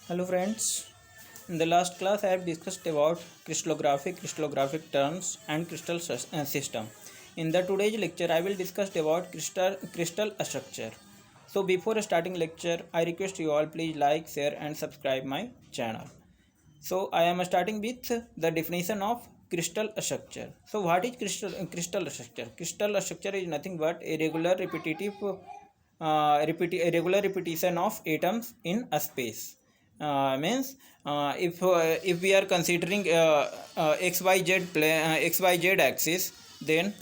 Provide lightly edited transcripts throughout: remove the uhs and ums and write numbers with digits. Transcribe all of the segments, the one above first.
Hello friends. In the last class I have discussed about crystallographic terms and system. In the today's lecture I will discuss about crystal structure. So before starting lecture I request you all please like, share and subscribe my channel. So I am starting with the definition of crystal structure. So what is crystal structure? Crystal structure is nothing but a regular repetition of atoms in a space. Means if we are considering xyz axis, then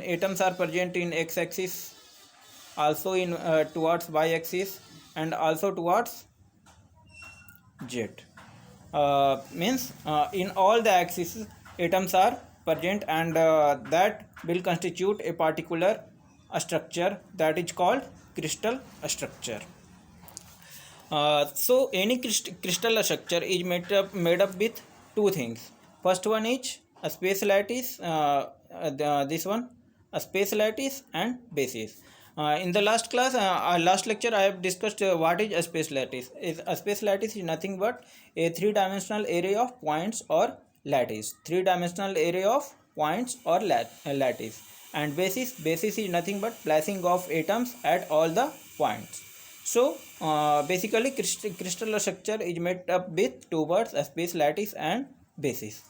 atoms are present in x axis, also in towards y axis and also towards z. Means in all the axes atoms are present, and that will constitute a particular structure that is called crystal structure. So any crystal structure is made up with two things. First one is a space lattice, this one a space lattice and basis. In the last lecture I have discussed what is a space lattice. A space lattice is nothing but a three-dimensional array of points or lattice. Three-dimensional array of points or lattice. And basis is nothing but placing of atoms at all the points. So basically crystal structure is made up with two words, a space lattice and basis.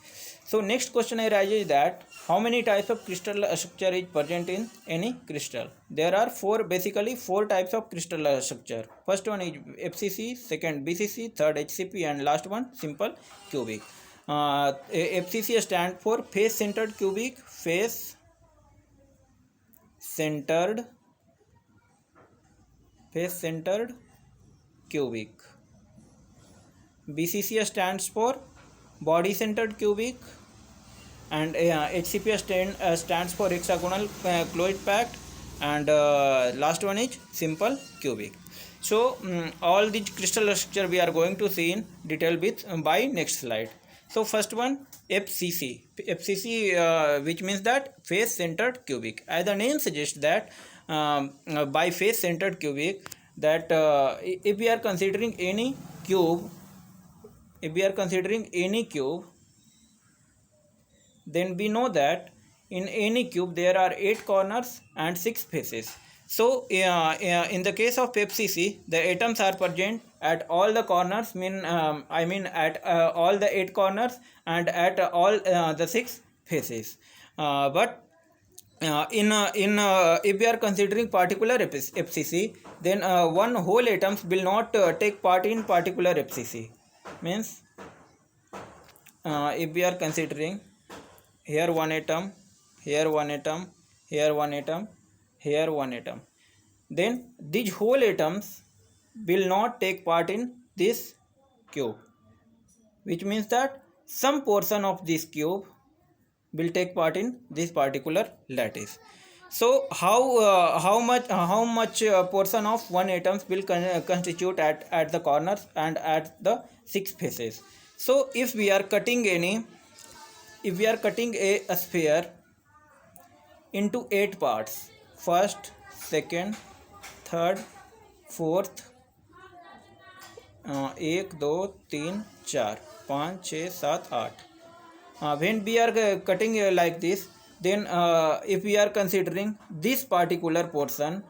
So next question arises that how many types of crystal structure is present in any crystal? There are basically four types of crystal structure. First one is FCC, second BCC, third HCP and last one simple cubic. FCC stands for face centered cubic, face centered cubic. BCC stands for body centered cubic, and HCP stands for hexagonal closed packed, and last one is simple cubic. So all these crystal structure we are going to see in detail by next slide. So first one FCC, which means that face centered cubic. As the name suggests that by face centered cubic, that if we are considering any cube, then we know that in any cube there are 8 corners and 6 faces. So in the case of FCC, the atoms are present at all the corners, at all the 8 corners and at all the 6 faces. But if we are considering particular FCC, then one whole atoms will not take part in particular FCC. Means if we are considering here one atom, here one atom, here one atom, here one atom, then these whole atoms will not take part in this cube, which means that some portion of this cube will take part in this particular lattice. So how much portion of one atoms will constitute at the corners and at the 6 faces. So if we are cutting a sphere into 8 parts, first, second, third, fourth, 1 2 3 4 5 6 7 8. When we are cutting like this, then if we are considering this particular portion,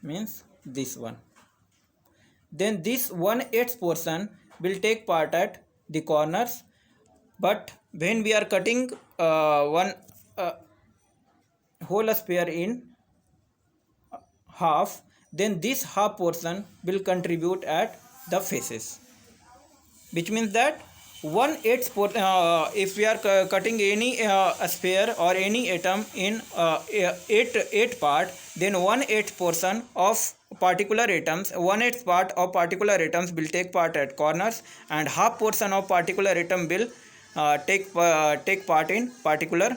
means this one, then this 1/8 portion will take part at the corners. But when we are cutting one whole sphere in half, then this half portion will contribute at the faces, which means that 1/8 if we are cutting any sphere or any atom in 8 part, then 1/8 portion of particular atoms, 1/8 part of particular atoms will take part at corners, and half portion of particular atom will take part in particular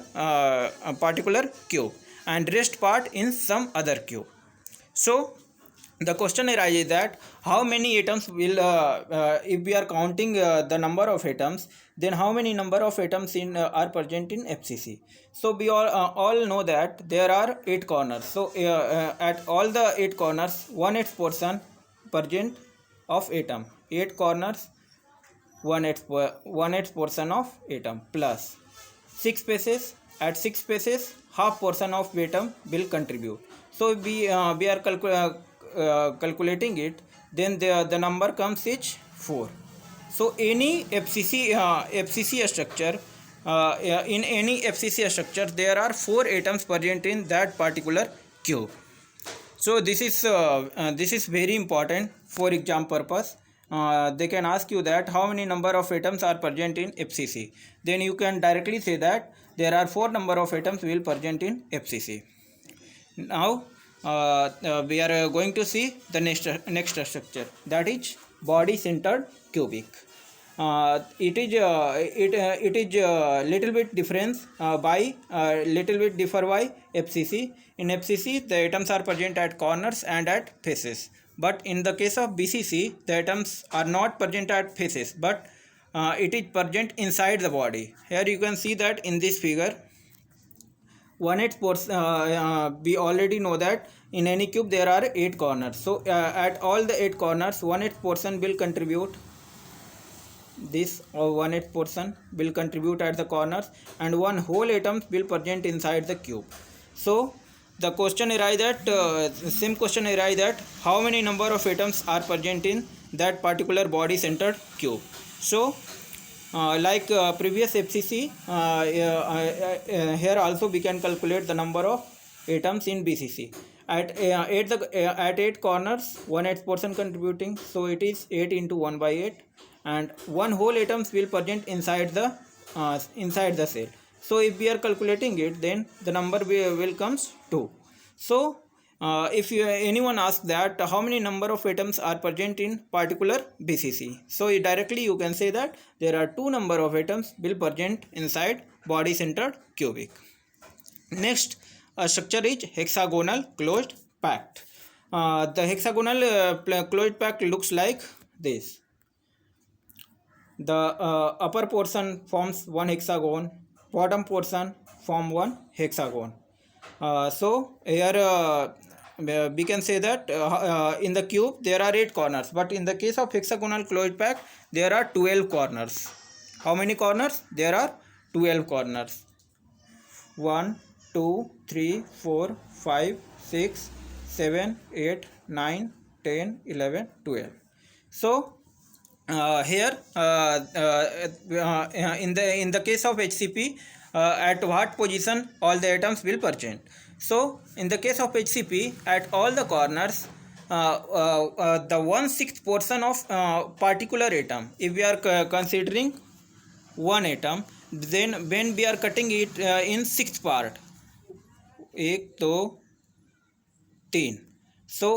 cube, and rest part in some other cube. So the question arises that how many atoms will if we are counting the number of atoms, then how many number of atoms in are present in FCC. So we all know that there are 8 corners. So at all the 8 corners 1/8 portion present of atom, 8 corners 1/8 portion of atom plus 6 spaces. At 6 spaces half portion of atom will contribute. So if we are calculating it, then the number comes is 4. So any FCC structure, in any FCC structure there are 4 atoms present in that particular cube. So this is very important for exam purpose. They can ask you that how many number of atoms are present in FCC. Then you can directly say that there are 4 number of atoms will present in FCC. Now we are going to see the next structure, that is body centered cubic. It is little bit difference by little bit differ by FCC. In FCC the atoms are present at corners and at faces, but in the case of BCC the atoms are not present at faces, but it is present inside the body. Here you can see that in this figure 1/8 portion, we already know that in any cube there are 8 corners. So at all the 8 corners 1/8 portion will contribute. This 1/8 portion will contribute at the corners, and one whole atom will present inside the cube. So the question arises that same question arises that how many number of atoms are present in that particular body centered cube. So like previous FCC, here also we can calculate the number of atoms in BCC. At 8 corners 1/8 portion contributing, so it is 8 into 1/8, and one whole atoms will present inside the cell. So if we are calculating it, then the number will comes 2. So if anyone asks that how many number of atoms are present in particular BCC, so directly you can say that there are 2 number of atoms will present inside body centered cubic. Next structure is hexagonal closed pact. The hexagonal closed pact looks like this. The upper portion forms one hexagon, bottom portion form one hexagon. So here we can say that in the cube there are 8 corners, but in the case of hexagonal closed pact there are 12 corners. How many corners? There are 12 corners. 1 2 3 4 5 6 7 8 9 10 11 12. So here in the case of HCP, at what position all the atoms will present. So in the case of HCP, at all the corners the 1/6 portion of particular atom, if we are considering one atom, then when we are cutting it in 6 part, 1 2 3, so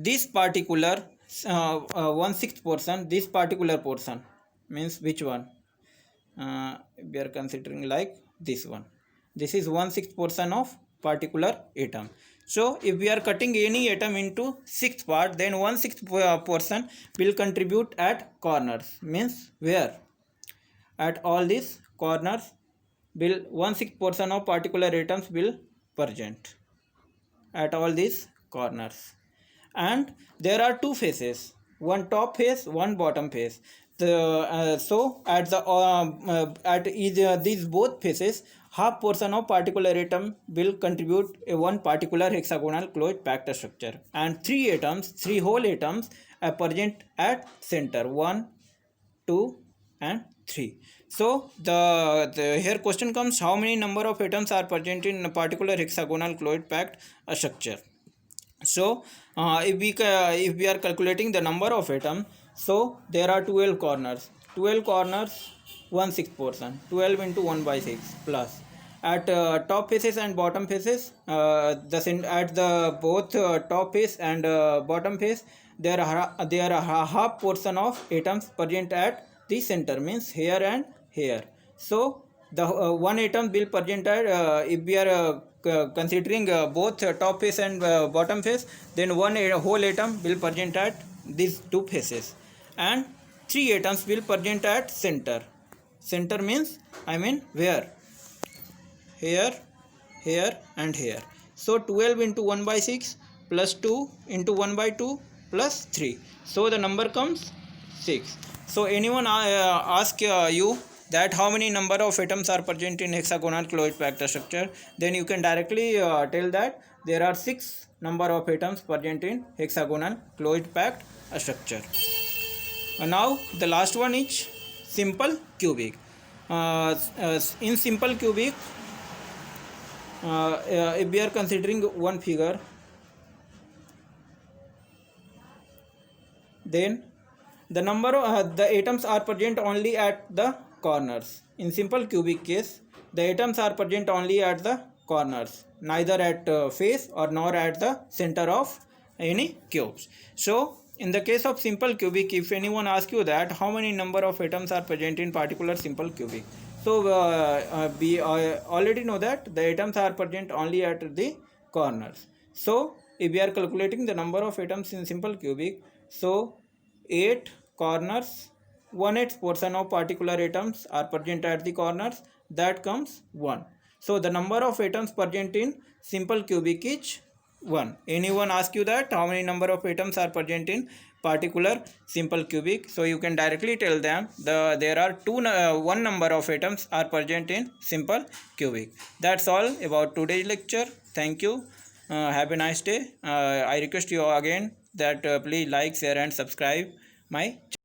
this particular 1/6 portion, this particular portion means which one? We are considering like this one. This is 1/6 portion of particular atom. So if we are cutting any atom into 6 part, then 1/6 portion will contribute at corners. Means where? At all these corners will 1/6 portion of particular atoms will present at all these corners. And there are 2 faces, one top face, one bottom face. So at these both faces half portion of particular atom will contribute one particular hexagonal closed pact structure, and 3 whole atoms are present at center, 1 2 and 3. So the here question comes, how many number of atoms are present in a particular hexagonal closed pact structure. So if we are calculating the number of atoms, so there are 12 corners, 1/6 portion, 12 into 1/6 plus at top faces and bottom faces, at the both top face and bottom face there are half portion of atoms present at the center, means here and here. So the one atom will present at if we are considering both top face and bottom face, then one whole atom will present at these two faces, and three atoms will present at center. Center means where? Here, here and here. So 12 into 1 by 6 plus 2 into 1 by 2 plus 3. So the number comes 6. So anyone ask you that how many number of atoms are present in hexagonal closed packed structure, then you can directly tell that there are 6 number of atoms present in hexagonal closed packed structure. Now the last one is simple cubic. In simple cubic, if we are considering one figure, then the number of the atoms are present only at the corners. In simple cubic case, the atoms are present only at the corners, neither at face or nor at the center of any cubes. So in the case of simple cubic, if anyone asks you that how many number of atoms are present in particular simple cubic, so we already know that the atoms are present only at the corners. So if we are calculating the number of atoms in simple cubic, so 8 corners, 1/8 portion of particular atoms are present at the corners, that comes 1. So the number of atoms present in simple cubic is 1. Anyone ask you that how many number of atoms are present in particular simple cubic, so you can directly tell them there are one number of atoms are present in simple cubic. That's all about today's lecture. Thank you. Have a nice day. I request you again that please like, share and subscribe my channel.